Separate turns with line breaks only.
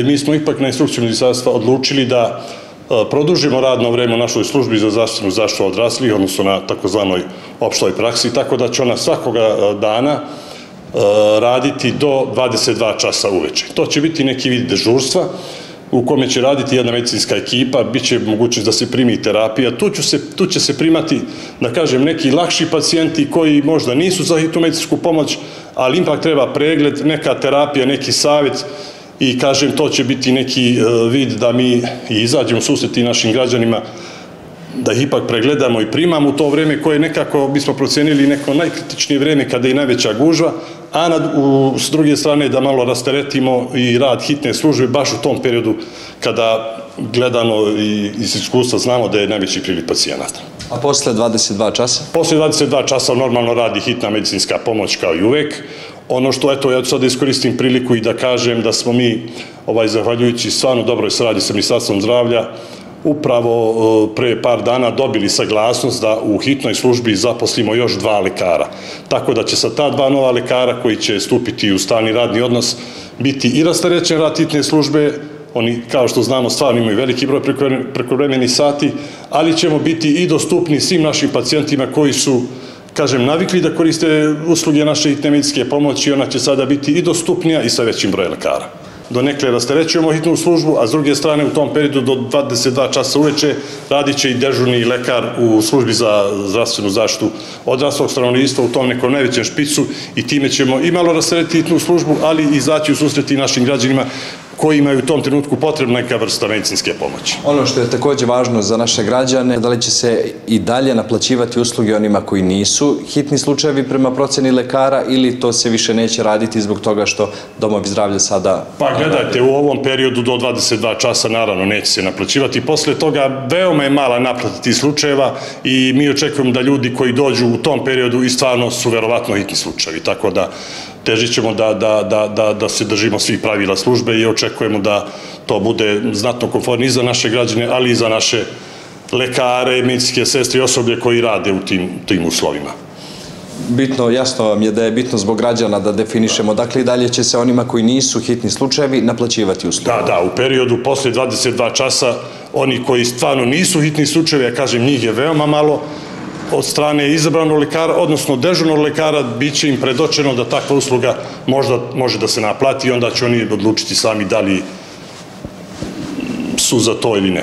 Mi smo ipak na instrukciju ministarstva odlučili da produžimo radno vreme u našoj službi za zdravstvenu zaštitu odraslih, odnosno na takozvanoj opštoj praksi, tako da će ona svakoga dana raditi do 22 časa uveče. To će biti neki vid dežurstva u kome će raditi jedna medicinska ekipa, bit će mogućnost da se primi terapija. Tu će se primati, da kažem, neki lakši pacijenti koji možda nisu za hitnu medicinsku pomoć, ali ipak treba pregled, neka terapija, neki savjet i, kažem, to će biti neki vid da mi izađemo u susret i našim građanima, da ih ipak pregledamo i primamo u to vreme koje nekako bismo procenili neko najkritičnije vreme kada je najveća gužva, a s druge strane da malo rasteretimo i rad hitne službe baš u tom periodu kada gledano i iz iskustva znamo da je najveći priliv pacijenata.
A posle 22 časa?
Posle 22 časa normalno radi hitna medicinska pomoć kao i uvek. Ono što, eto, ja ću sad iskoristim priliku i da kažem da smo mi, zahvaljujući stvarno dobroj saradnji sa Ministarstvom zdravlja, upravo pre par dana dobili saglasnost da u hitnoj službi zaposlimo još 2 lekara. Tako da će sa ta 2 nova lekara koji će stupiti u stalni radni odnos biti i rasterećen rad hitne službe. Oni, kao što znamo, stvarno imaju veliki broj prekovremenih sati, ali ćemo biti i dostupni svim našim pacijentima koji su, kažem, navikli da koriste usluge naše hitne medicinske pomoći. Ona će sada biti i dostupnija i sa većim brojem lekara. Donekle rasterećujemo hitnu službu, a s druge strane u tom periodu do 22 časa uveče radit će i dežurni lekar u službi za zdravstvenu zaštitu odraslog stanovništva u tom nekom najvećem špicu i time ćemo i malo rasteretiti hitnu službu, ali i izaći u susret i našim građanima koji imaju u tom trenutku potrebna neka vrsta medicinske pomoći.
Ono što je takođe važno za naše građane, da li će se i dalje naplaćivati usluge onima koji nisu hitni slučajevi prema proceni lekara ili to se više neće raditi zbog toga što domovi zdravlja sada...
Pa gledajte, u ovom periodu do 22 časa naravno neće se naplaćivati. Posle toga veoma je mala naplata tih slučajeva i mi očekujemo da ljudi koji dođu u tom periodu i stvarno su verovatno hitni slučajevi. Tako da težit ćemo da se držimo svih pravila službe i očekujemo da to bude znatno komfortnije i za naše građane, ali i za naše lekare, medicinske sestre i osoblje koji rade u tim uslovima.
Bitno, jasno vam je da je bitno zbog građana da definišemo, dakle i dalje će se onima koji nisu hitni slučajevi naplaćivati usluge.
Da, u periodu posle 22 časa oni koji stvarno nisu hitni slučajevi, ja kažem njih je veoma malo, od strane izabranog lekara, odnosno dežurnog lekara, bit će im predočeno da takva usluga možda može da se naplati i onda će oni odlučiti sami da li su za to ili ne.